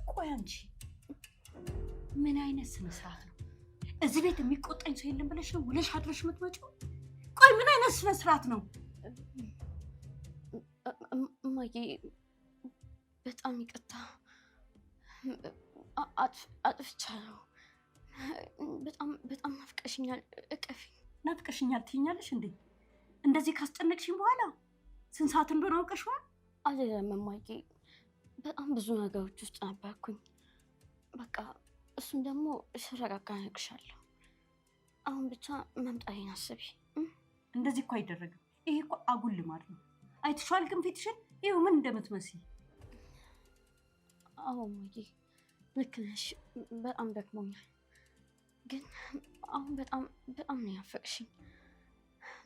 ቆይ አንቺ ምን አይነት ስነ ስርዓት ነው? እዚህ ቤት የሚቆጣኝ ሰው የለም ብለሽ ነው ውለሽ አድረሽ የምትመጪው? ቆይ ምን አይነት ስነ ስርዓት ነው? እማዬ በጣም ይቅርታ አጥፍቻለሁ። በጣም ናፍቀሽኛል። እቀፊኝ። ናፍቀሽኛል ትይኛለሽ እንዴ? እንደዚህ ካስጨነቅሽኝ በኋላ ስንት ሰዓት እንደሆነ አውቀሽዋል? አይደለም እማዬ፣ በጣም ብዙ ነገሮች ውስጥ ነበርኩኝ። በቃ እሱም ደግሞ ስረጋጋ እነግርሻለሁ። አሁን ብቻ መምጣቴን አስቢ። እንደዚህ እኮ አይደረግም። ይሄ እኮ አጉል ልማድ ነው። አይተሽዋል ግን ፊትሽን ይኸው ምን እንደምትመስይ። አዎ እማዬ ልክ ነሽ። በጣም ደክሞኛል፣ ግን አሁን በጣም ነው ያፈቅሽኝ።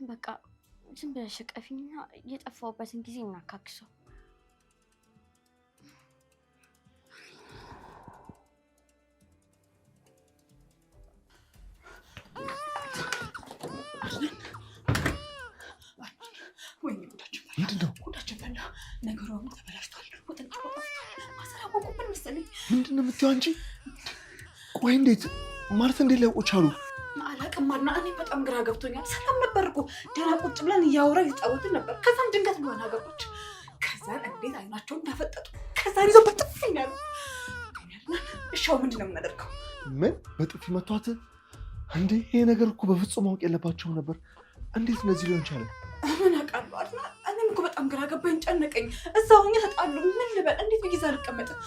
በቃ ዝም ብለሽ እቀፊኝና የጠፋሁበትን ጊዜ እናካክሰው። ጉዳችን ፈላ። ነገሩ አሁን ተበላሽቷል። ማሰራወቁብን መሰለኝ። ምንድን ነው የምትይው አንቺ? ቆይ እንዴት ማለት እንዴት ሊያውቁ ቻሉ? አላውቅም አድና፣ እኔ በጣም ግራ ገብቶኛል። ሰላም ነበር እኮ ደህና ቁጭ ብለን እያወራን እየተጫወትን ነበር። ከዛም ድንገት ሊሆን አገባች። ከዛን እንዴት አይናቸውን እንዳፈጠጡ ከዛን ይዘው በጥፊ ያሉ። እሻው ምንድን ነው የምናደርገው? ምን በጥፊ መቷት እንዴ? ይሄ ነገር እኮ በፍጹም ማወቅ የለባቸውም ነበር። እንዴት እንደዚህ ሊሆን ቻለ? ምን አውቃለሁ አድና፣ እኔም እኮ በጣም ግራ ገባኝ፣ ጨነቀኝ። እዛው ሆኜ ተጣሉ። ምን ልበል? እንዴት ብዬ አልቀመጥም?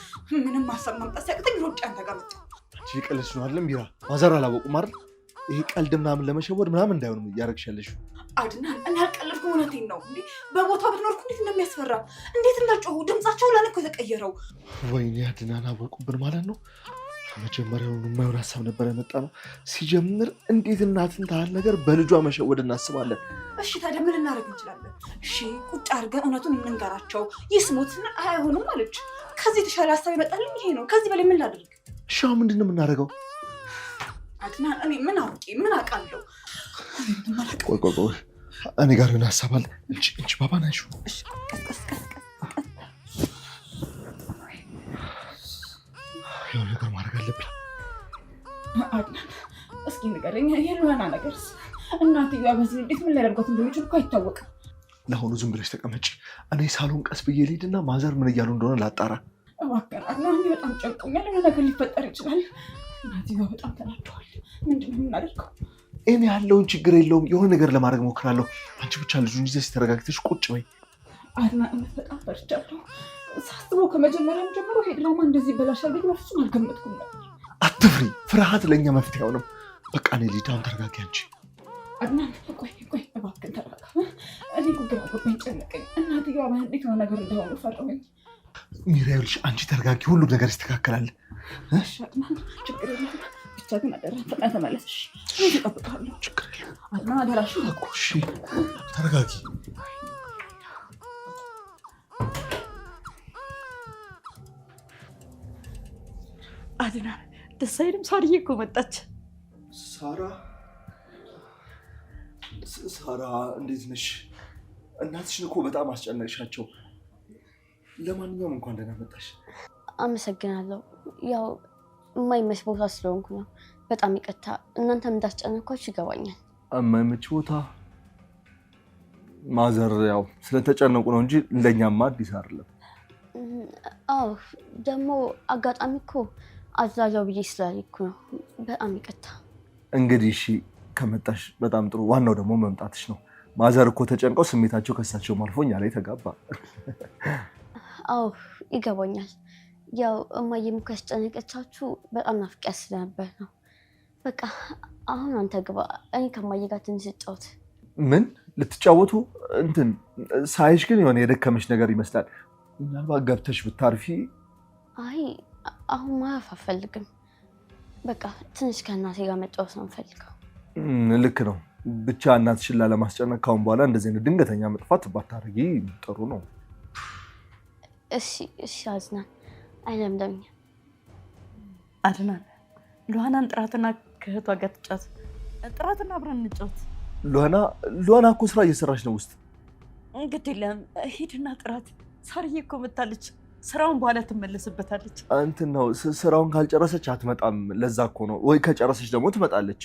ምንም ሀሳብ ማምጣት ሲያቅተኝ ሮጬ አንተ ጋር መጣሁ። አንቺ ቀልድሽ ነው አይደለም? ቢራ ማዘር አላወቁም አይደል? ይሄ ቀልድ ምናምን ለመሸወድ ምናምን እንዳይሆንም እያደረግሽ ያለሽው። አድናን እኔ አልቀለድኩም፣ እውነቴን ነው። እንዴ በቦታው ብትኖርኩ እንዴት እንደሚያስፈራ፣ እንዴት እንዳጮሁ ድምጻቸው ለኔ እኮ የተቀየረው። ወይኔ አድናን አወቁብን ማለት ነው። መጀመሪያውኑ የማይሆን ሀሳብ ነበር የመጣ ነው። ሲጀምር እንዴት እናትን ታህል ነገር በልጇ መሸወድ እናስባለን? እሺ ታዲያ ምን እናደርግ እንችላለን? እሺ ቁጭ አድርገን እውነቱን እንንገራቸው፣ ይስሙት። አይሆኑም አለች። ከዚህ የተሻለ ሀሳብ ይመጣልኝ ይሄ ነው። ከዚህ በላይ ምን ላድርግ? እሺ ምንድን ነው የምናደርገው? አድናን እኔ ምን አውቄ ምን አውቃለሁ? ቆይ እኔ ጋር የሆነ ሀሳብ አለ። እንቺ ባባ ናሽ። እሺ ቀስ የሆነ ነገር ማድረግ አለብኝ። አድናን እስኪ ንገረኝ፣ የሉዋና ነገርስ? እናትየዋ በዚህ እንዴት ምን ሊያደርጓት እንደሚችል እኮ አይታወቅም። ለአሁኑ ዝም ብለሽ ተቀመጪ። እኔ ሳሎን ቀስ ብዬ ልሂድና ማዘር ምን እያሉ እንደሆነ ላጣራ። እባክህ አድናን፣ እኔ በጣም ጨንቆኛል። የሆነ ነገር ሊፈጠር ይችላል። እናትየዋ በጣም ተናደዋል። ምንድን ነው የምናደርገው? እኔ ያለውን ችግር የለውም፣ የሆነ ነገር ለማድረግ ሞክራለሁ። አንቺ ብቻ ልጁን ይዘሽ ተረጋግተሽ ቁጭ በይ። አድናን በጣም ፈርቻለሁ። ሳስበው ከመጀመሪያም ጀምሮ ይሄ ድራማ እንደዚህ ይበላሻል ብዬ በፍጹም አልገመትኩም ነበር። አትፍሪ፣ ፍርሃት ለእኛ መፍትሄ አይሆንም። በቃ እኔ ልሂድ፣ አሁን ተረጋጊ አንቺ። አድናን ቆይ እባክህን ተረጋጋ። እኔ እኮ ግራ ገባኝ፣ ጨነቀኝ። እናትየዋ እንዴት ነው ነገር እንደሆነ ፈረመኝ። ሚራ ይኸውልሽ፣ አንቺ ተረጋጊ፣ ሁሉም ነገር ይስተካከላል። እሺ አድናን ችግር የለም። ብቻ ግን አደራ ፈጥነህ ተመለስ። እኔ እጠብቅሃለሁ። ችግር የለም አድናን፣ አደራሽን። እሺ ተረጋጊ። አድናን ደስ አይልም? ሳርዬ እኮ መጣች። ሳራ እንዴት ነሽ? እናትሽን እኮ በጣም አስጨነቅሻቸው። ለማንኛውም እንኳን ደህና መጣሽ። አመሰግናለሁ። ያው የማይመች ቦታ ስለሆንኩ ነው። በጣም ይቅርታ። እናንተ እንዳስጨነቅኳችሁ ይገባኛል። የማይመች ቦታ ማዘር ያው ስለተጨነቁ ነው እንጂ ለእኛማ አዲስ አይደለም። አዎ ደግሞ አጋጣሚ እኮ አዛዣው ብዬ ስላልኩ ነው። በጣም ይቅርታ። እንግዲህ እሺ ከመጣሽ በጣም ጥሩ። ዋናው ደግሞ መምጣትሽ ነው። ማዘር እኮ ተጨንቀው ስሜታቸው ከሳቸው አልፎኝ ላይ ተጋባ። አዎ ይገባኛል። ያው እማዬም ካስጨነቀቻችሁ በጣም ናፍቂያት ስለነበር ነው። በቃ አሁን አንተ ግባ፣ እኔ ከማዬ ጋር ትንሽ ልጫወት። ምን ልትጫወቱ? እንትን ሳይሽ ግን የሆነ የደከመሽ ነገር ይመስላል። ምናልባት ገብተሽ ብታርፊ። አይ አሁን ማረፍ አልፈልግም። በቃ ትንሽ ከእናቴ ጋር መጫወት ነው የምፈልገው። ልክ ነው። ብቻ እናትሽን ላለማስጨነቅ ካሁን በኋላ እንደዚህ አይነት ድንገተኛ መጥፋት ባታረጊ ጥሩ ነው። እሺ አዝናን። አይለምደኝ። አድናን ሉሃናን ጥራትና ከእህቷ ጋር ትጫወት። ጥራትና አብረን እንጫወት። ሉዋና እኮ ስራ እየሰራች ነው ውስጥ። እንግዲህ የለም ሂድና ጥራት። ሳርዬ እኮ መታለች። ስራውን በኋላ ትመለስበታለች። እንትን ነው ስራውን ካልጨረሰች አትመጣም። ለዛ እኮ ነው። ወይ ከጨረሰች ደግሞ ትመጣለች።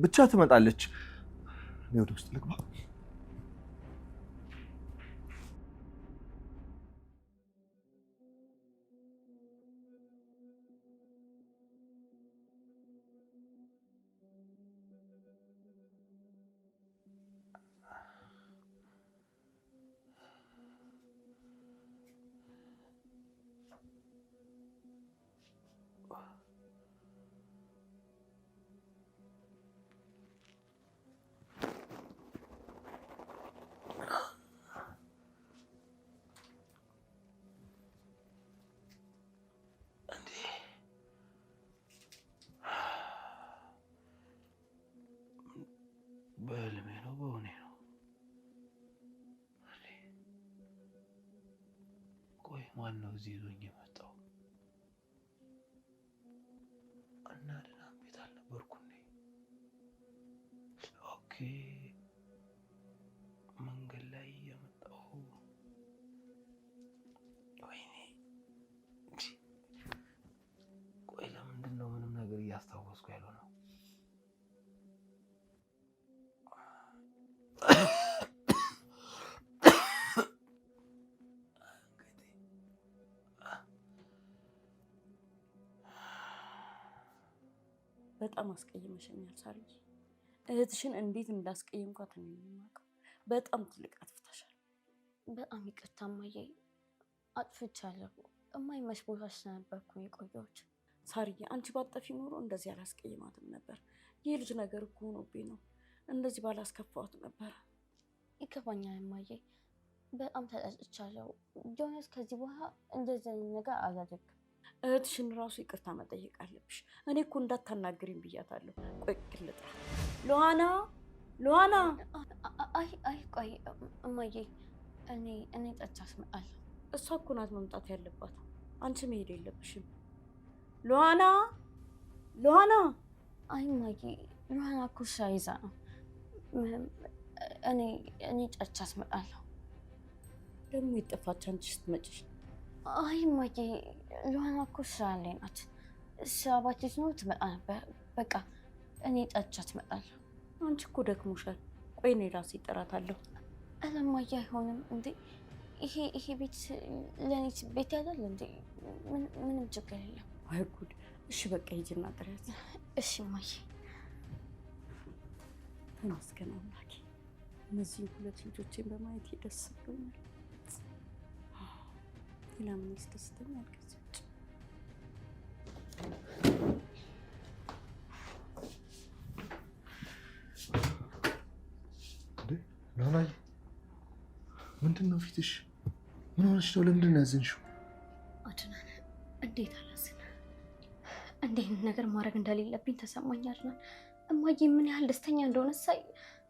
ብቻ ትመጣለች። እኔ ወደ ውስጥ ልግባ። በህልሜ ነው በእውኔ ነው? ቆይ ማን ነው እዚህ ይዞኝ የመጣው? እና አድናን ቤት አልነበርኩ እንዴ? ኦኬ መንገድ ላይ የመጣው። ወይኔ ቆይ ለምንድን ነው ምንም ነገር እያስታወስኩ ያልሆነው? በጣም አስቀይመሽኛል ሳርዬ። እህትሽን እንዴት እንዳስቀየምኳት ነው የማውቀው። በጣም ትልቅ አጥፍተሻል። በጣም ይቅርታ እማዬ፣ አጥፍቻለሁ። እማይመች ቦታ ስለነበርኩ የቆየሁት። ሳርዬ አንቺ ባጠፊ ኖሮ እንደዚህ አላስቀይማትም ነበር። ይህ ልጅ ነገር እኮ ሆኖብኝ ነው። እንደዚህ ባላስከፋት ነበር። ይገባኛል እማዬ፣ በጣም ተጸጽቻለሁ። ጆናስ ከዚህ በኋላ እንደዚህ አይነት ነገር አላደርግም። እህትሽን ራሱ ይቅርታ መጠየቅ አለብሽ። እኔ እኮ እንዳታናግሪኝ ብያታለሁ። ቆይ ግን ልጥራት። ሉዋና። ቆይ እማዬ፣ እኔ ጠርቻ አስመጣለሁ። እሷ እኮ ናት መምጣት ያለባት። አንቺ መሄድ የለብሽም። ሉዋና። አይ እማዬ፣ ሉዋና እኮ ስራ ይዛ ነው። እኔ ጠርቻ አስመጣለሁ። ደግሞ የጠፋች አንቺ ስትመጪሽ። አይ እማዬ፣ ሉዋና እኮ ስራ ላይ ናት። ስራ ባትሄድ ኖሮ ትመጣ ነበር። በቃ እኔ ጠርቻ ትመጣለሁ። አንቺ እኮ ደክሞሻል። ቆይ እኔ ራሴ እጠራታለሁ። ኧረ እማዬ አይሆንም እንዴ! ይሄ ቤት ለእኔ ቤት ያዳል እንዴ? ምንም ችግር የለም። አይ ጉድ! እሺ በቃ ሂጂና ጥሪያት። እሺ እማዬ። ተመስገን አምላኬ፣ እነዚህ ሁለት ልጆቼን በማየት ደስ ብሎኛል። ሌላ ምን ያስደስተኛል ከዚህ ውጭ? ሉዋናዬ፣ ምንድን ነው ፊትሽ? ምን ሆነሽ ነው? ለምንድን ነው ያዘንሽው? አድናን፣ እንዴት አላዝን? እንዲህ ነገር ማድረግ እንደሌለብኝ ተሰማኝ። አድናን፣ እማዬ ምን ያህል ደስተኛ እንደሆነ ሳይ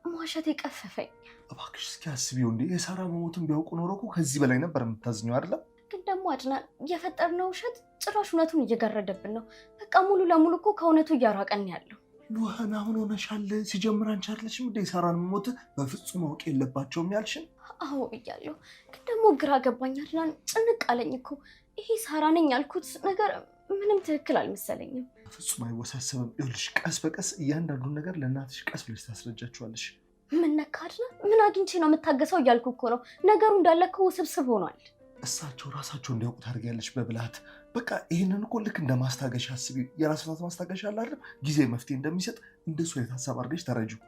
መዋሸቴ ቀፈፈኝ። እባክሽ እስኪ አስቢው እንዴ! የሳራ መሞቱን ቢያውቁ ኖሮ እኮ ከዚህ በላይ ነበር የምታዝኘው አይደለም? ግን ደግሞ አድናን፣ የፈጠርነው ውሸት ጭራሽ እውነቱን እየጋረደብን ነው። በቃ ሙሉ ለሙሉ እኮ ከእውነቱ እያራቀን ያለው። ሉዋና ምን ሆነሻል? ሲጀምር አንቺ አይደለሽም እንደ የሳራን መሞት በፍጹም ማወቅ የለባቸውም ያልሽን? አዎ ብያለሁ፣ ግን ደግሞ ግራ ገባኝ አድናን። ጭንቅ አለኝ እኮ። ይሄ ሳራ ነኝ ያልኩት ነገር ምንም ትክክል አልመሰለኝም። ፍጹም አይወሳሰብም። ይኸውልሽ ቀስ በቀስ እያንዳንዱን ነገር ለእናትሽ ቀስ ብለሽ ታስረጃችኋለሽ። ምን ነካ አድናን? ምን አግኝቼ ነው የምታገሰው እያልኩ እኮ ነው። ነገሩ እንዳለ እኮ ውስብስብ ሆኗል። እሳቸው ራሳቸው እንዲያውቁ ታደርጊያለሽ በብልሃት። በቃ ይህንን እኮ ልክ እንደ ማስታገሻ አስቢ። የራስ ናት ማስታገሻ አለ አይደል? ጊዜ መፍትሄ እንደሚሰጥ እንደሱ የታሰብ አድርገሽ ተረጂው።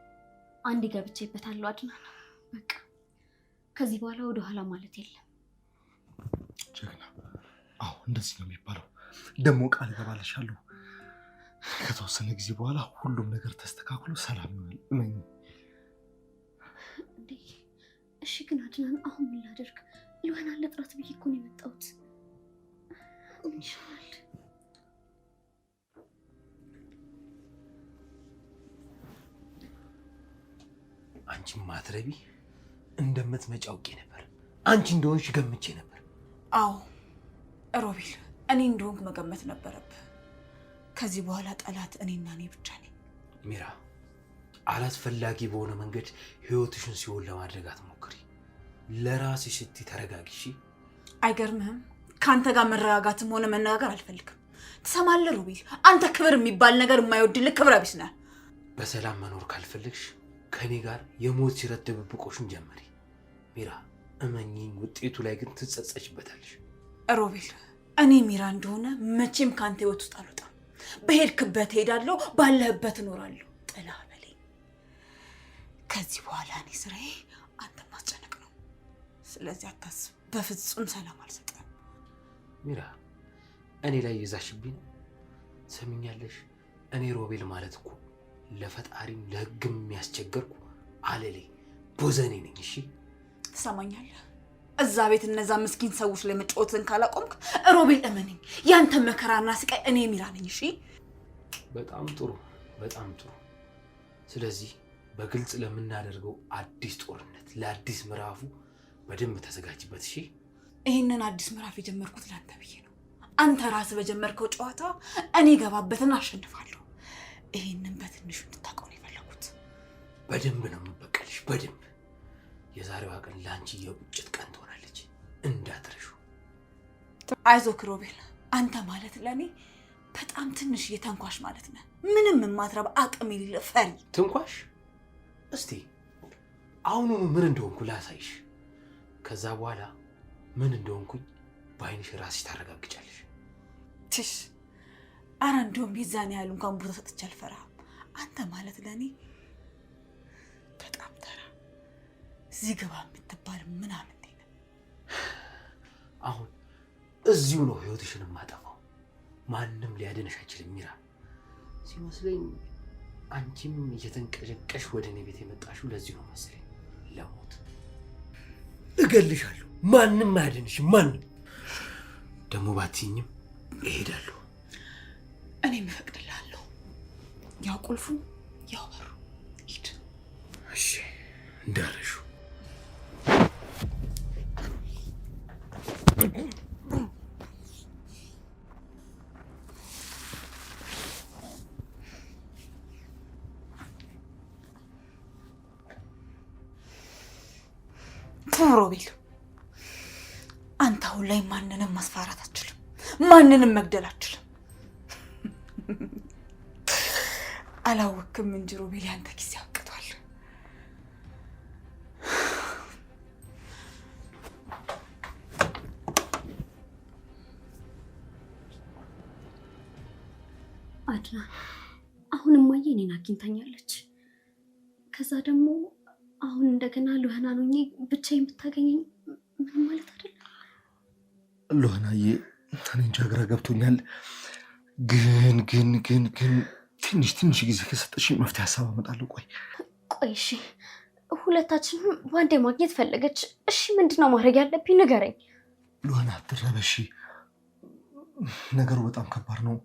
አንድ ገብቼበታለሁ አድናን። በቃ ከዚህ በኋላ ወደ ኋላ ማለት የለም። ጀግና። አዎ እንደዚህ ነው የሚባለው። ደግሞ ቃል እገባልሻለሁ ከተወሰነ ጊዜ በኋላ ሁሉም ነገር ተስተካክሎ ሰላም ይሆናል። እመኝ። እንዴ እሺ፣ ግን አድናን አሁን ምን ላደርግ? ሉዋና ለጥራት ብዬ እኮ ነው የመጣሁት። ምን ይሻላል? አንቺ ማትረቢ እንደምትመጪ አውቄ ነበር። አንቺ እንደሆንሽ ገምቼ ነበር። አዎ ሮቤል፣ እኔ እንደሆንክ መገመት ነበረብህ። ከዚህ በኋላ ጠላት እኔና እኔ ብቻ ነኝ። ሚራ አላስፈላጊ በሆነ መንገድ ህይወትሽን ሲሆን ለማድረግ አትሞክሪ። ለራስሽ ስትይ ተረጋጊ። እሺ? አይገርምህም? ካንተ ጋር መረጋጋትም ሆነ መነጋገር አልፈልግም። ትሰማለህ ሮቤል? አንተ ክብር የሚባል ነገር የማይወድልህ ክብረ ቢስ ነህ። በሰላም መኖር ካልፈልግሽ ከኔ ጋር የሞት ሲረት ድብብቆሽን ጀመሪ። ሚራ እመኚኝ፣ ውጤቱ ላይ ግን ትጸጸችበታለሽ። ሮቤል እኔ ሚራ እንደሆነ መቼም ካንተ ህይወት ውስጥ አልወጣም። በሄድክበት ሄዳለሁ፣ ባለህበት እኖራለሁ። ጥላ በለኝ። ከዚህ በኋላ እኔ ስራዬ አንተ ማስጨነቅ ነው። ስለዚህ አታስብ። በፍጹም ሰላም አልሰጠም። ሚራ እኔ ላይ ይዛሽብኝ ነው። ሰሚኛለሽ? እኔ ሮቤል ማለት እኮ ለፈጣሪም ለህግም የሚያስቸገርኩ አለሌ ቦዘኔ ነኝ። እሺ ትሰማኛለህ? እዛ ቤት እነዛ ምስኪን ሰዎች ላይ መጫወትን ካላቆምክ ሮቤል እመነኝ፣ ያንተ መከራና ስቃይ እኔ ሚራ ነኝ። እሺ በጣም ጥሩ፣ በጣም ጥሩ። ስለዚህ በግልጽ ለምናደርገው አዲስ ጦርነት ለአዲስ ምዕራፉ በደንብ ተዘጋጅበት። እሺ ይሄንን አዲስ ምዕራፍ የጀመርኩት ለአንተ ብዬ ነው። አንተ ራስህ በጀመርከው ጨዋታ እኔ ገባበትን አሸንፋለሁ። ይሄንን በትንሹ እንድታውቀው ነው የፈለኩት። በደንብ ነው የምበቀልሽ፣ በደንብ። የዛሬዋ ቀን ለአንቺ የቁጭት ቀን ትሆናለች፣ እንዳትረሹ። አይዞህ ሮቤል፣ አንተ ማለት ለእኔ በጣም ትንሽ የተንኳሽ ማለት ነህ። ምንም የማትረባ አቅም የሌለ ፈሪ ትንኳሽ። እስቲ አሁኑኑ ምን እንደሆንኩ ላሳይሽ። ከዛ በኋላ ምን እንደሆንኩኝ በአይንሽ ራስሽ ታረጋግጫለሽ። ትሽ አረ እንደውም የዛን ያህል እንኳን ቦታ ሰጥቼ አልፈራህም። አንተ ማለት ለእኔ በጣም ተራ እዚህ ግባ የምትባል ምናምን ነህ። አሁን እዚሁ ነው ህይወትሽን የማጠፋው። ማንም ሊያድንሽ አይችልም ሚራ። ሲመስለኝ አንቺም እየተንቀጨቀሽ ወደ እኔ ቤት የመጣሽው ለዚህ ነው መሰለኝ፣ ለሞት። እገልሻለሁ፣ ማንም አያድንሽም። ማንም ደግሞ ባትይኝም እሄዳለሁ። እኔም እፈቅድልሃለሁ። ያው ቁልፉ ያው በሩ ሂድ። እሺ እንዳለሹ። ሮቤል አንተ አሁን ላይ ማንንም ማስፈራራት አትችልም፣ ማንንም መግደል አትችልም። አላወቅም እንጂ ሮቤል ያንተ ጊዜ አብቅቷል። አድናን አሁን እማዬ እኔን አግኝታኛለች። ከዛ ደግሞ አሁን እንደገና ሉህና ነው ብቻዬን ብታገኘኝ ምን ማለት አይደለም። ሉህናዬ እኔ እንጃ ግራ ገብቶኛል። ግን ትንሽ ጊዜ ከሰጠሽኝ መፍትሄ ሀሳብ አመጣለሁ። ቆይ እሺ፣ ሁለታችንም በአንዴ ማግኘት ፈለገች። እሺ ምንድነው ማድረግ ያለብኝ ንገረኝ። ሉህና አትረበሺ፣ ነገሩ በጣም ከባድ ነው።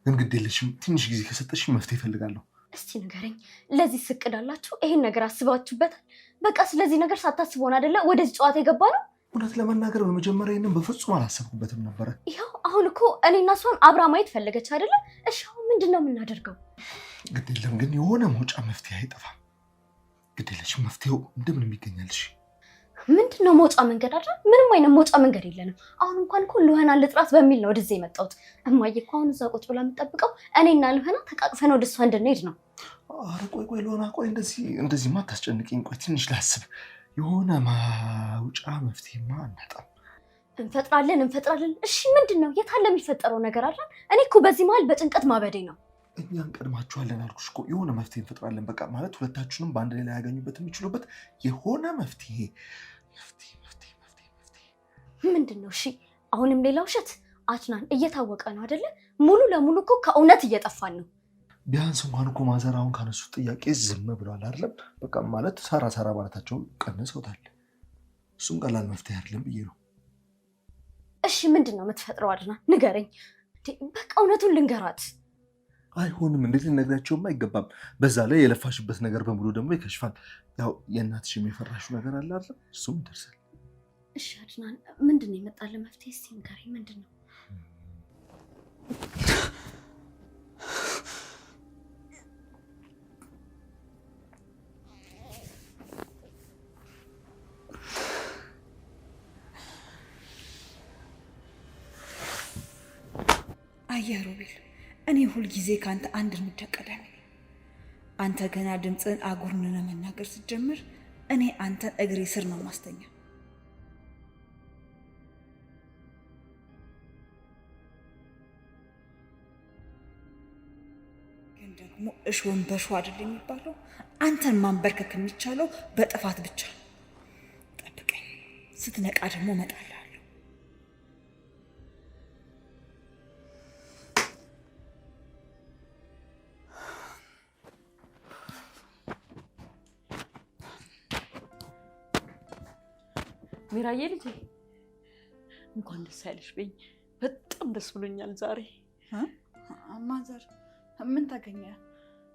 ግን ግድ የለሽም፣ ትንሽ ጊዜ ከሰጠሽኝ መፍትሄ እፈልጋለሁ። እስቲ ንገረኝ፣ ለዚህ ስቅዳላችሁ ይሄን ነገር አስባችሁበታል? በቃ ስለዚህ ነገር ሳታስበውን አይደለ ወደዚህ ጨዋታ የገባ ነው? እውነት ለመናገር በመጀመሪያ ይሄንን በፍጹም አላሰብኩበትም ነበረ። ይኸው አሁን እኮ እኔና እሷን አብራ ማየት ፈለገች አይደለ? እሺ አሁን ምንድነው የምናደርገው? ግድ የለም ግን የሆነ መውጫ መፍትሄ አይጠፋም። ግድ የለሽም፣ መፍትሄው እንደምንም ይገኛልሽ። ምንድነው መውጫ መንገድ አይደል? ምንም አይነት መውጫ መንገድ የለንም። አሁን እንኳን እኮ ሉህናን ልጥራት በሚል ነው ወደዚህ የመጣሁት። እማዬ እኮ አሁን እዛ ቁጭ ብላ የምጠብቀው እኔና ሉህና ተቃቅፈን ወደ እሷ እንድንሄድ ነው። ኧረ ቆይ ሉህና፣ ቆይ እንደዚህማ አታስጨንቂኝ። ቆይ ትንሽ ላስብ። የሆነ ማውጫ መፍትሄማ አናጣም። እንፈጥራለን። እሺ ምንድን ነው? የት አለ የሚፈጠረው ነገር አለ? እኔ እኮ በዚህ መሀል በጭንቀት ማበዴ ነው። እኛ እንቀድማችኋለን አልኩሽ እኮ። የሆነ መፍትሄ እንፈጥራለን። በቃ ማለት ሁለታችሁንም በአንድ ላይ ያገኙበት የሚችሉበት የሆነ መፍትሄ። ምንድን ነው? እሺ አሁንም ሌላ ውሸት? አድናን እየታወቀ ነው አይደለ? ሙሉ ለሙሉ እኮ ከእውነት እየጠፋን ነው። ቢያንስ እንኳን እኮ ማዘር አሁን ካነሱት ጥያቄ ዝም ብለዋል አይደለም? በቃ ማለት ሰራ ማለታቸውን ቀንሰውታል። እሱም ቀላል መፍትሄ አይደለም ብዬ ነው። እሺ ምንድን ነው የምትፈጥረው? አድናን ንገረኝ። በቃ እውነቱን ልንገራት። አይሆንም፣ እንዴት ልነግራቸውም አይገባም። በዛ ላይ የለፋሽበት ነገር በሙሉ ደግሞ ይከሽፋል። ያው የእናትሽም የፈራሽው ነገር አለ አይደለም? እሱም ይደርሳል። እሺ አድናን ምንድን ነው የመጣልህ መፍትሄ? እስኪ ንገረኝ፣ ምንድን ነው? አየህ ሮቤል፣ እኔ ሁልጊዜ ከአንተ አንድ እርምጃ ቀዳሚ ነኝ። አንተ ገና ድምፅን አጉርንነ መናገር ስትጀምር እኔ አንተን እግሬ ስር ነው ማስተኛ። ግን ደግሞ እሾህን በእሾህ አይደል የሚባለው? አንተን ማንበርከክ የሚቻለው በጥፋት ብቻ። ጠብቀኝ፣ ስትነቃ ደግሞ እመጣለሁ። ሚራዬ ልጄ እንኳን ደስ ያለሽ በይኝ። በጣም ደስ ብሎኛል ዛሬ። ማዘር ምን ታገኘ?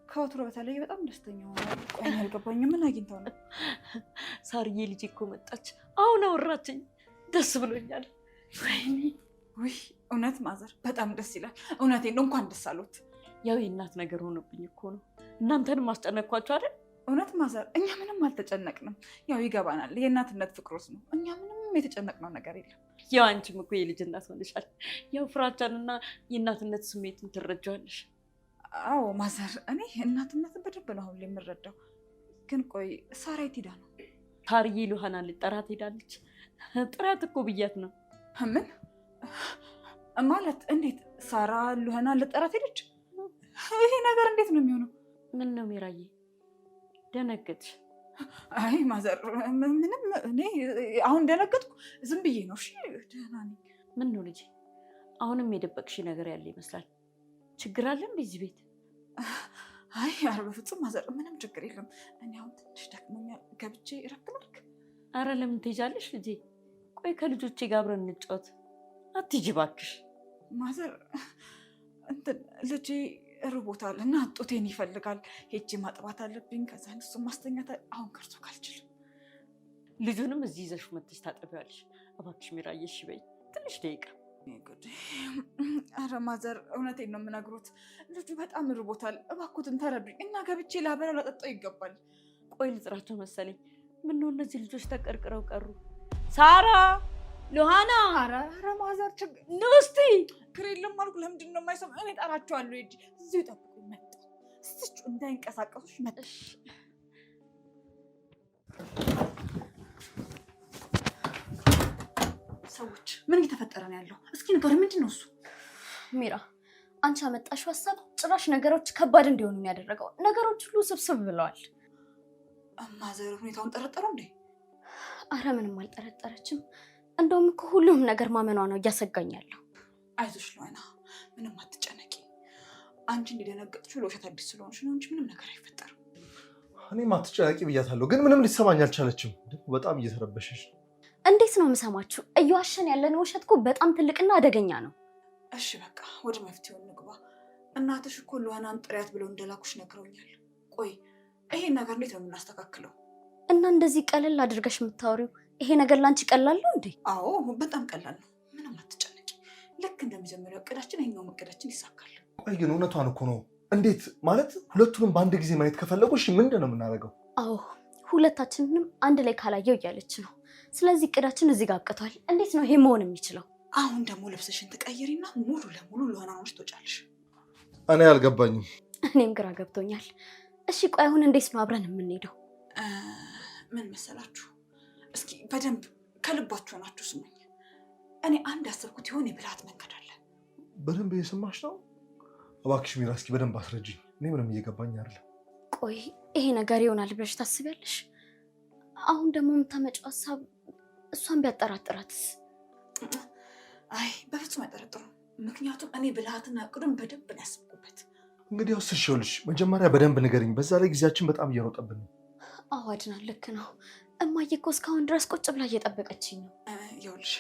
ከወትሮ በተለይ በጣም ደስተኛ ሆናል። ቆይ አልገባኝም፣ ምን አግኝተው ነው? ሳርዬ ልጄ እኮ መጣች፣ አሁን አወራችኝ። ደስ ብሎኛል። ወይኔ ውይ፣ እውነት ማዘር በጣም ደስ ይላል። እውነቴን ነው፣ እንኳን ደስ አሉት። ያው የእናት ነገር ሆኖብኝ እኮ ነው። እናንተንም ማስጨነቅኳችሁ አይደል? እውነት ማዘር፣ እኛ ምንም አልተጨነቅንም። ያው ይገባናል፣ የእናትነት ፍቅሮት ነው። እኛ ምንም የተጨነቅነው ነገር የለም። ያው አንቺም እኮ የልጅ እናት ሆነሻል። ያው ፍራቻንና የእናትነት ስሜትን ትረጃዋለሽ። አዎ ማዘር፣ እኔ እናትነትን በደንብ ነው አሁን የምረዳው። ግን ቆይ ሳራ የት ሄዳ ነው? ታርዬ ሉሃና ልጠራት ሄዳለች። ጥራት እኮ ብያት ነው። ምን ማለት? እንዴት ሳራ ሉሃና ልጠራት ሄደች? ይሄ ነገር እንዴት ነው የሚሆነው? ምን ነው ሚራዬ ደነገጥሽ? አይ ማዘር፣ ምንም እኔ አሁን ደነገጥኩ። ዝም ብዬ ነው። እሺ ደህና ነኝ። ምን ነው ልጄ፣ አሁንም የደበቅሽ ነገር ያለ ይመስላል። ችግር አለ እንዴ እዚህ ቤት? አይ ኧረ በፍጹም ማዘር፣ ምንም ችግር የለም። እኔ አሁን ትንሽ ደክሞኛል፣ ገብቼ እረፍት ላድርግ። አረ ለምን ትሄጃለሽ ልጄ? ቆይ ከልጆቼ ጋር አብረን እንጫወት። አትሂጂ እባክሽ። ማዘር እንትን ልጄ ርቦታል እና ጡቴን ይፈልጋል። ሄጄ ማጥባት አለብኝ። ከዛ እሱን ማስተኛት አሁን ከርቶ ካልችልም። ልጁንም እዚህ ይዘሽ መጥተሽ ታጠቢዋለሽ። እባክሽ ሚራዬ እሺ በይ፣ ትንሽ ደቂቃ። አረ ማዘር፣ እውነቴን ነው የምነግሮት። ልጁ በጣም ርቦታል። እባክዎትን ተረዱኝ እና ገብቼ ላበላው ላጠጣው ይገባል። ቆይ ልጥራቸው መሰለኝ። ምነው እነዚህ ልጆች ተቀርቅረው ቀሩ? ሳራ፣ ሉሃና። አረ ማዘር ችግር ነው። እስቲ ችግር የለም አልኩ። ለምንድን ነው የማይሰማ? እኔ እጠራቸዋለሁ። ሂጂ እዚሁ ጠብቁኝ። መጣ እስቲ እንዳይንቀሳቀሱሽ መጣ። ሰዎች ምን እየተፈጠረ ነው ያለው? እስኪ ንገሪ፣ ምንድን ነው እሱ? ሚራ፣ አንቺ አመጣሽው ሀሳብ ጭራሽ ነገሮች ከባድ እንዲሆኑ ያደረገው። ነገሮች ሁሉ ስብስብ ብለዋል። ማዘር ሁኔታውን ጠረጠሩ እንዴ? አረ ምንም አልጠረጠረችም። እንደውም እኮ ሁሉም ነገር ማመኗ ነው እያሰጋኝ ያለው። አይዞሽ ሉሃና፣ ምንም አትጨነቂ። አንቺ እንደደነገጥሽው ለውሸት አዲስ ስለሆንሽ ነው እንጂ ምንም ነገር አይፈጠርም። እኔም አትጨነቂ ብያታለሁ፣ ግን ምንም ሊሰማኝ አልቻለችም። በጣም እየተረበሸች። እንዴት ነው የምሰማችሁ? እየዋሸን ያለን ውሸት እኮ በጣም ትልቅና አደገኛ ነው። እሺ በቃ ወደ መፍትሄው እንግባ። እናትሽ እኮ ሉሃናን ጥሪያት ብለው እንደላኩሽ ነግረውኛል። ቆይ ይሄን ነገር እንዴት ነው የምናስተካክለው? እና እንደዚህ ቀለል አድርገሽ የምታወሪው ይሄ ነገር ላንቺ ቀላል ነው እንዴ? አዎ በጣም ቀላል ነው። ምንም አትጨነቂ። ልክ እንደመጀመሪያው እቅዳችን ይሄኛው እቅዳችን ይሳካል። ቆይ ግን እውነቷን እኮ ነው። እንዴት ማለት? ሁለቱንም በአንድ ጊዜ ማየት ከፈለጉ እሺ ምንድን ነው የምናደርገው? አዎ ሁለታችንንም አንድ ላይ ካላየው እያለች ነው። ስለዚህ እቅዳችን እዚህ ጋር አብቅቷል። እንዴት ነው ይሄ መሆን የሚችለው? አሁን ደግሞ ልብስሽን ትቀይሪና ሙሉ ለሙሉ ሉሃና ሆነሽ ትወጫለሽ። እኔ አልገባኝም። እኔም ግራ ገብቶኛል። እሺ ቆይ አሁን እንዴት ነው አብረን የምንሄደው? ምን መሰላችሁ? እስኪ በደንብ ከልባችሁ ናችሁ ስሙኝ። እኔ አንድ ያሰብኩት የሆነ የብልሃት መንገድ አለ። በደንብ እየሰማሽ ነው? እባክሽ ሚራ፣ እስኪ በደንብ አስረጅኝ። እኔ ምንም እየገባኝ አይደለም። ቆይ ይሄ ነገር ይሆናል ብለሽ ታስቢያለሽ? አሁን ደግሞ የምታመጪው ሀሳብ እሷን ቢያጠራጥራትስ? አይ በፍጹም አይጠረጥሩም። ምክንያቱም እኔ ብልሃትና እቅዱን በደንብ ነው ያሰብኩበት። እንግዲህ ያው ስልሽውልሽ መጀመሪያ በደንብ ንገሪኝ። በዛ ላይ ጊዜያችን በጣም እየሮጠብን ነው። አዎ አድናን፣ ልክ ነው። እማዬ እኮ እስካሁን ድረስ ቁጭ ብላ እየጠበቀችኝ ነው። ይኸውልሽ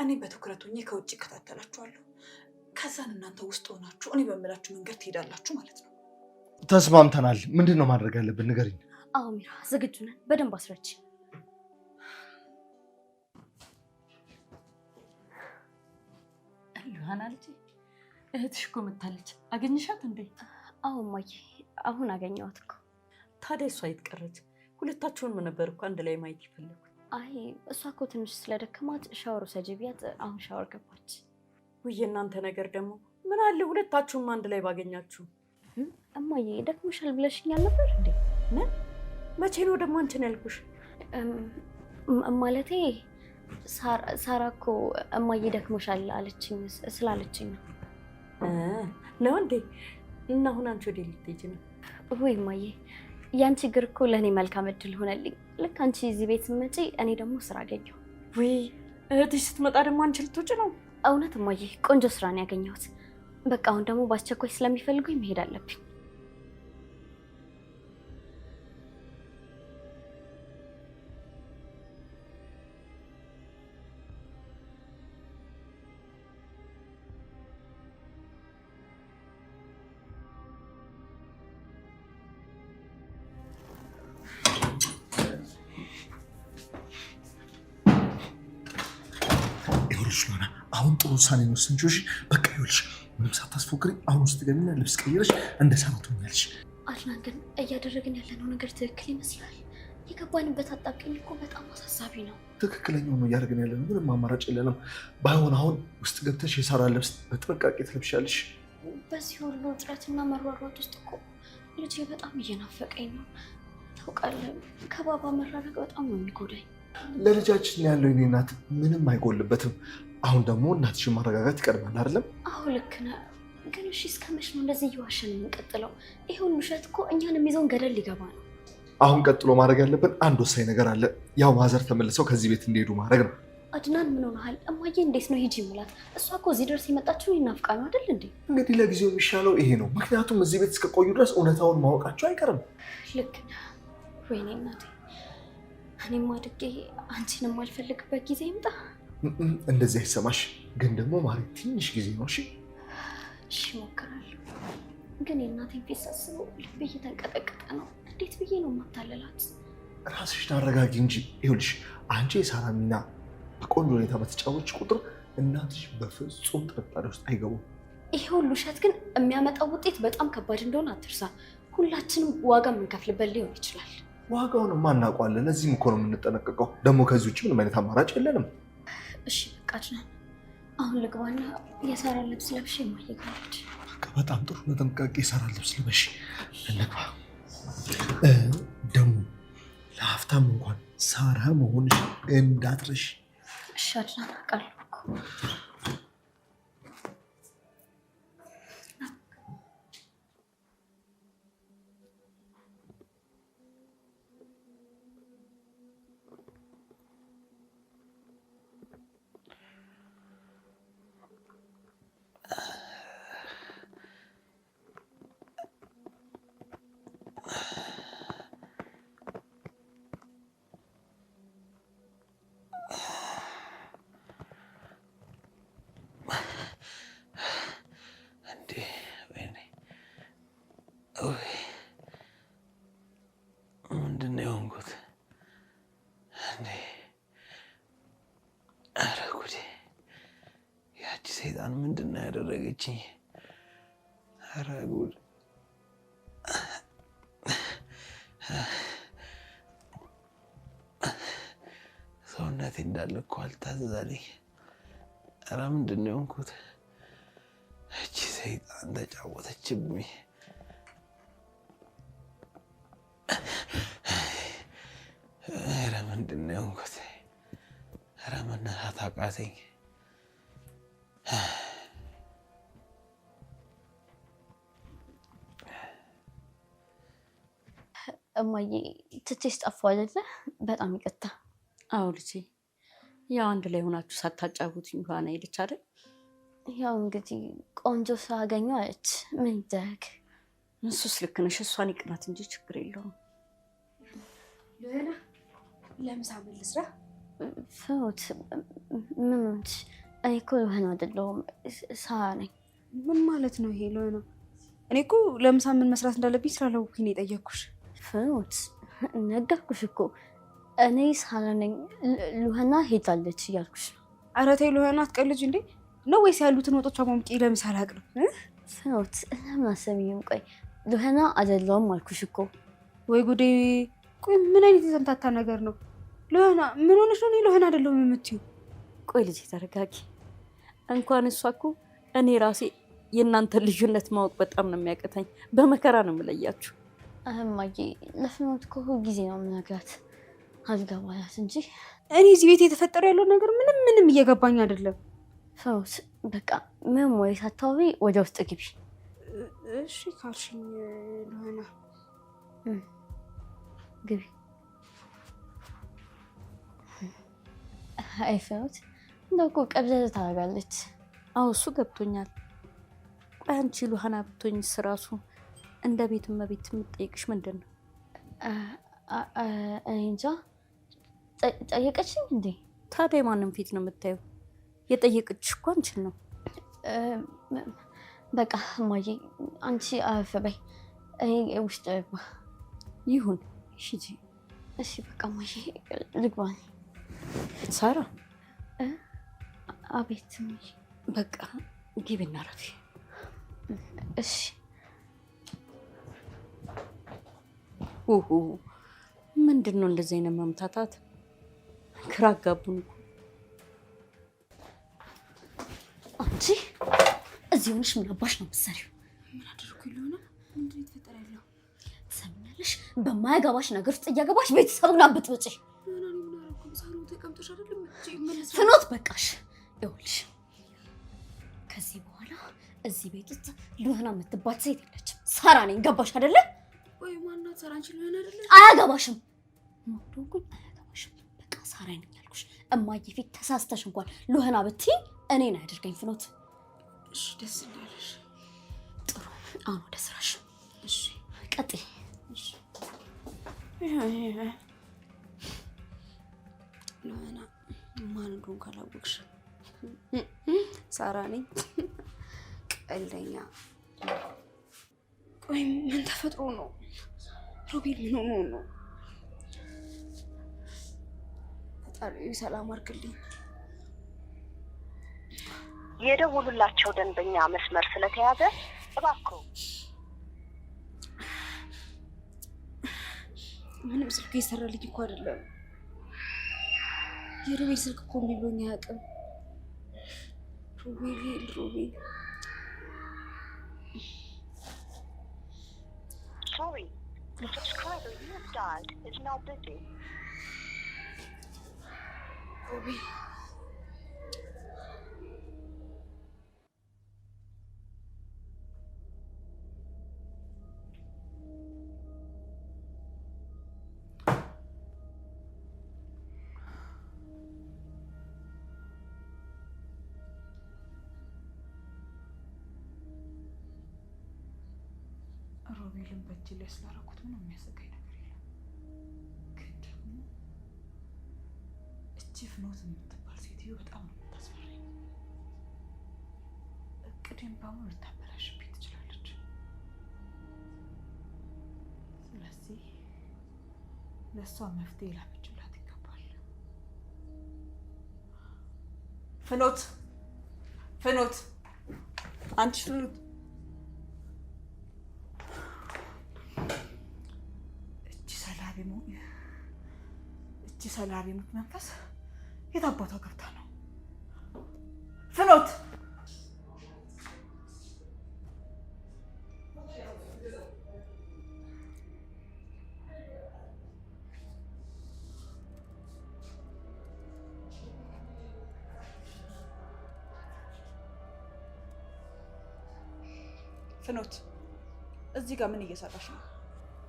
እኔ በትኩረት ሆኜ ከውጭ እከታተላችኋለሁ። ከዛን እናንተ ውስጥ ሆናችሁ እኔ በምላችሁ መንገድ ትሄዳላችሁ ማለት ነው። ተስማምተናል። ምንድን ነው ማድረግ ያለብን? ንገሪኝ። አዎ ሚራ፣ ዝግጁ ነን። በደንብ አስረች። ሉሃና ልጄ፣ እህትሽ እኮ መታለች። አገኘሻት እንዴ? አዎ እማዬ፣ አሁን አገኘኋት እኮ። ታዲያ እሷ የት ቀረች? ሁለታችሁንም ነበር እኮ አንድ ላይ ማየት ይፈልጉ። አይ እሷ እኮ ትንሽ ስለደከማት ሻወር ውሰጂ ብያት አሁን ሻወር ገባች። ውይ የእናንተ ነገር ደግሞ ምን አለ ሁለታችሁም አንድ ላይ ባገኛችሁ። እማዬ ደክሞሻል ብለሽኛል ነበር እንዴ? ምን? መቼ ነው ደግሞ አንቺን ያልኩሽ? ማለቴ ሳራ እኮ እማዬ ደክሞሻል አለችኝ ስላለችኝ ነው። ነው እንዴ? እና አሁን አንቺ ወዴት ልትሄጂ ነው? ወይ እማዬ ያን ችግር እኮ ለእኔ መልካም እድል ሆነልኝ። ልክ አንቺ እዚህ ቤት ስትመጪ እኔ ደግሞ ስራ አገኘሁ። ወይ እህትሽ ስትመጣ ደግሞ አንቺ ልትወጪ ነው? እውነት እማዬ ቆንጆ ስራ ነው ያገኘሁት። በቃ አሁን ደግሞ በአስቸኳይ ስለሚፈልጉኝ መሄድ አለብኝ። አሁን ጥሩ ውሳኔ ነው ስንጆሽ። በቃ ይኸውልሽ ምንም ሳታስፎክሪ አሁን ውስጥ ገቢና ልብስ ቀይረሽ እንደ ሰራ ትሆኛለሽ። አድናን ግን እያደረግን ያለነው ነገር ትክክል ይመስላል? የገባንበት አጣብቂኝ እኮ በጣም አሳሳቢ ነው። ትክክለኛው ነው እያደረግን ያለነው፣ ምንም አማራጭ የለንም። ባይሆን አሁን ውስጥ ገብተሽ የሳራ ልብስ በጥንቃቄ ትለብሻለሽ። በዚህ ሁሉ ውጥረትና መሯሯጥ ውስጥ እኮ ልጄ በጣም እየናፈቀኝ ነው። ታውቃለህ፣ ከባባ መራረቅ በጣም ነው የሚጎዳኝ። ለልጃችን ያለው የኔ እናት ምንም አይጎልበትም። አሁን ደግሞ እናትሽን ማረጋጋት ይቀድማል አይደለም? አዎ ልክ ነህ። ግን እሺ እስከ መቼ ነው እንደዚህ እየዋሸን የምንቀጥለው? ይሄ ሁሉ ውሸት እኮ እኛንም ይዘውን ገደል ሊገባ ነው። አሁን ቀጥሎ ማድረግ ያለብን አንድ ወሳኝ ነገር አለ። ያው ማዘር ተመልሰው ከዚህ ቤት እንዲሄዱ ማድረግ ነው። አድናን ምን ሆነሃል? እማዬ እንዴት ነው ሂጂ ሙላት። እሷ እኮ እዚህ ድረስ የመጣችው ይናፍቃ ነው አይደል እንዴ? እንግዲህ ለጊዜው የሚሻለው ይሄ ነው። ምክንያቱም እዚህ ቤት እስከቆዩ ድረስ እውነታውን ማወቃቸው አይቀርም። ልክ ነህ። ወይኔ እናቴ፣ እኔም አድጌ አንቺን የማልፈልግበት ጊዜ ይምጣ። እንደዚህ አይሰማሽ። ግን ደግሞ ማሪ ትንሽ ጊዜ ነው። እሺ እሞክራለሁ። ግን የእናቴን ፊት ሳስበው ልቤ እየተንቀጠቀጠ ነው። እንዴት ብዬ ነው የማታለላት? ራስሽን አረጋጊ እንጂ። ይኸውልሽ አንቺ የሳራ ሚና በቆንጆ ሁኔታ በተጫወች ቁጥር እናትሽ በፍጹም ጥርጣሬ ውስጥ አይገቡም። ይሄ ሁሉ ውሸት ግን የሚያመጣው ውጤት በጣም ከባድ እንደሆነ አትርሳ። ሁላችንም ዋጋ የምንከፍልበት ሊሆን ይችላል። ዋጋውን እናውቀዋለን። ለዚህም እኮ ነው የምንጠነቀቀው። ደግሞ ከዚህ ውጭ ምንም አይነት አማራጭ የለንም። እሺ በቃ አድናን፣ አሁን ልግባና የሳራ ልብስ ለብሼ የማየጋለች። በጣም ጥሩ። በጥንቃቄ የሳራ ልብስ ልበሽ እንግባ። ደግሞ ለሀፍታም እንኳን ሳራ መሆንሽ እንዳትረሽ። እሺ አድናን፣ አውቃለሁ እኮ። ምንድን ነው የሆንኩት? ኧረ ጉዴ! ያቺ ሰይጣን ምንድን ነው ያደረገችኝ? ኧረ ጉድ! ሰውነቴ እንዳለ እኮ አልታዘዛለኝ። ኧረ ምንድን ነው የሆንኩት? ያቺ ሰይጣን ተጫወተችብኝ። ኧረ ምንድን ነው የሆንኩት? ኧረ መነሳት አቃተኝ። እማዬ ትቼሽ ጠፋሁ አይደለ? በጣም ይቅርታ። አዎ ልጄ፣ ያው አንድ ላይ ሆናችሁ ሳታጫውቱኝ እንኳን ሄደች አይደል? ያው እንግዲህ ቆንጆ ሰው አገኘሁ አለች። ምን ይደረግ? እሱስ ልክ ነሽ። እሷን ይቅናት እንጂ ችግር የለውም። ሉሄና ለምሳ ምን ልስራ? ፍኖት ምን ሆንሽ? እኔ እኮ ሉሄና አይደለሁም ሳራ ነኝ። ምን ማለት ነው ይሄ ሉሄና? እኔ እኮ ለምሳ ምን መስራት እንዳለብኝ ስላላወኩኝ ነው የጠየኩሽ። ፍኖት ነገርኩሽ እኮ እኔ ሳራ ነኝ። ሉሄና ሄዳለች እያልኩሽ ነው። ኧረ ተይ ሉሄና አትቀልጅ እንዴ! ነው ወይስ ያሉትን ወጦች አሟሙቂ ለምሳ ላቅርብ? ፍኖት ለምን አሰሚኝም? ቆይ ሉሄና አይደለሁም አልኩሽ እኮ። ወይ ጉዴ! ቆይ ምን አይነት የተምታታ ነገር ነው? ሉሄና ምን ሆነሽ ነው? እኔ ሉሄና አይደለሁም የምትይው? ቆይ ልጄ ተረጋጊ። እንኳን እሷ እኮ እኔ ራሴ የእናንተ ልዩነት ማወቅ በጣም ነው የሚያቅተኝ። በመከራ ነው የምለያችሁ። እማዬ ለፍኖት እኮ ሁልጊዜ ነው የምነግራት አልገባላት እንጂ እኔ እዚህ ቤት የተፈጠረ ያለው ነገር ምንም እየገባኝ አይደለም። ፍኖት በቃ ምንም ወይ ሳታወሪ ወደ ውስጥ ግቢ። እሺ ካልሽኝ ለሆነ ግቢ። አይ ፍኖት እንደው እኮ ቀብዘዝ ታደርጋለች። አዎ እሱ ገብቶኛል። ቆይ አንቺ ሉሃና ብትሆኝስ እራሱ እንደ ቤት እመቤት የምትጠይቅሽ ምንድን ነው? እኔ እንጃ። ጠየቀችኝ እንዴ? ታዲያ ማንም ፊት ነው የምታየው? የጠየቀችሽ እኮ አንቺን ነው። በቃ እማዬ አንቺ አረፍ በይ፣ እኔ ውስጥ ልግባ። ይሁን ሂጂ። እሺ በቃ እማዬ ልግባ። ሳራ። አቤት እማዬ። በቃ ግቢና ረፊ። እሺ። ምንድን ነው እንደዚህ አይነት መምታታት? ግራ አጋቡን እኮ። አንቺ እዚህ ሆነሽ ምን አባሽ ነው የምትሰሪው? ምን አድርኩ ይሆነ? ምንድን ነው የተፈጠረ ያለው? ትሰሚኛለሽ? በማያገባሽ ነገር ውስጥ እያገባሽ ቤተሰቡን አብጥብጪ። ፍኖት በቃሽ። ይኸውልሽ ከዚህ በኋላ እዚህ ቤት ውስጥ ሉሃና የምትባል ሴት የለችም። ሳራ ነኝ። ገባሽ አይደለ? ወይ ማናት? ሳራ አንቺ ሉሃና አይደለ? አያገባሽም። ሞዶጉን አያገባሽም። በቃ ሳራ ነኝ ያልኩሽ። እማዬ ፊት ተሳስተሽ እንኳን ሉሃና ብትይ እኔን አያደርገኝ ፍኖት። እሺ ደስ እንዳለሽ። ጥሩ። አሁን ወደ ስራሽ። እሺ ቀጥይ። እሺ ሉሃና ማን እንደሆነ ካላወቅሽ ሳራ ነኝ። ቀልደኛ። ቆይ ምን ተፈጥሮ ነው? ሮቤል ምን ሆኖ ነው? ፈጣሪ ሰላም አድርግልኝ። የደውሉላቸው ደንበኛ መስመር ስለተያዘ እባክዎ። ምንም ስልክ እየሰራልኝ እኮ አይደለም። የሮቤል ስልክ እኮ የሚብሎኝ አያውቅም። ሮቤል Sorry, the subscriber you have dialed is now busy. ሮቤል ሮቤልን በእጅ ላይ ስላደረኩት ምንም የሚያሰጋኝ ነገር የለም። ግን ደግሞ እቺ ፍኖት የምትባል ሴትዮ በጣም ነው የምታስፈራኝ። እቅዴን በሙሉ ልታበላሽብኝ ትችላለች። ስለዚህ ለእሷ መፍትሄ ላበጅላት ይገባል። ፍኖት አንቺ ፍኖት እቺ ሰላቢ ሙት መንፈስ የት አባቷ ገብታ ነው? ፍኖት ፍኖት እዚህ ጋር ምን እየሰራሽ ነው?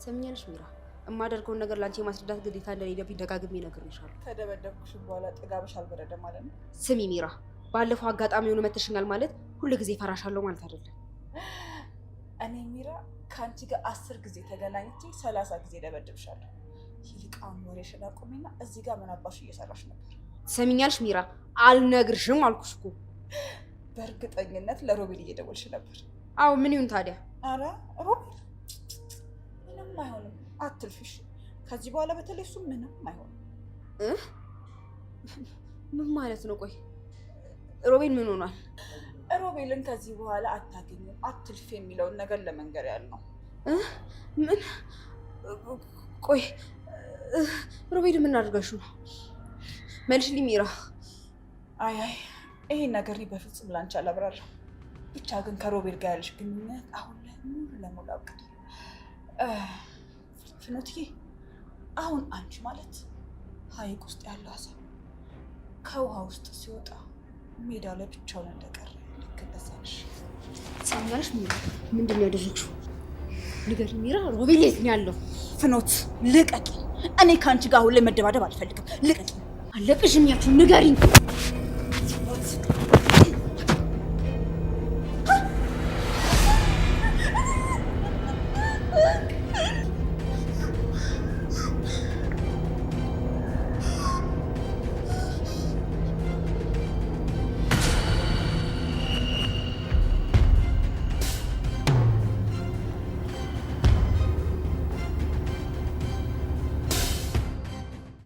ሰምኛለሽ ሚራ፣ የማደርገውን ነገር ላንቺ የማስረዳት ግዴታ እንደሌለብኝ ደጋግሜ እነግርሻለሁ። ከደበደብኩሽ በኋላ ጥጋብሽ አልበረደም ማለት ነው? ስሚ ሚራ፣ ባለፈው አጋጣሚ ሆኖ መተሽኛል ማለት ሁሉ ጊዜ ፈራሻለሁ ማለት አይደለም። እኔ ሚራ ከአንቺ ጋር 10 ጊዜ ተገናኝቼ 30 ጊዜ ደበድብሻለሁ። ይልቃውን ወሬሽን አቁሚና እዚህ ጋር ምን አባሽ እየሰራሽ ነበር? ሰምኛለሽ ሚራ፣ አልነግርሽም አልኩሽ እኮ። በእርግጠኝነት ለሮቤል እየደወልሽ ነበር? አዎ ምን ይሁን ታዲያ? አረ ሮቤል ምንም አይሆንም፣ አትልፊሽ። ከዚህ በኋላ በተለይ እሱ ምንም አይሆንም። ምን ማለት ነው? ቆይ ሮቤል ምን ሆኗል? ሮቤልን ከዚህ በኋላ አታገኝም፣ አትልፊ የሚለውን ነገር ለመንገር ያህል ነው። ምን? ቆይ ሮቤል ምን አድርገሽው ነው? መልሽልኝ ሚራ። አይ ይሄን ነገር በፍጹም ላንቺ አላብራራም። ብቻ ግን ከሮቤል ጋር ያለሽ ግንኙነት አሁን ላይ ሙሉ ለሙሉ አውቅድ። ፍኖትዬ አሁን አንቺ ማለት ሐይቅ ውስጥ ያለ አሳ ከውሃ ውስጥ ሲወጣ ሜዳው ላይ ብቻውን እንደቀረ ልክ እንደዛ ነሽ። ሰማሽ? ምንድን ነው ያደረግሽው? ንገሪኝ ሚራ፣ ሮቤል የት ነው ያለው? ፍኖት ልቀቂ። እኔ ከአንቺ ጋር አሁን ላይ መደባደብ አልፈልግም። ልቀቂ። አለቅሽም ያልኩሽ ንገሪኝ።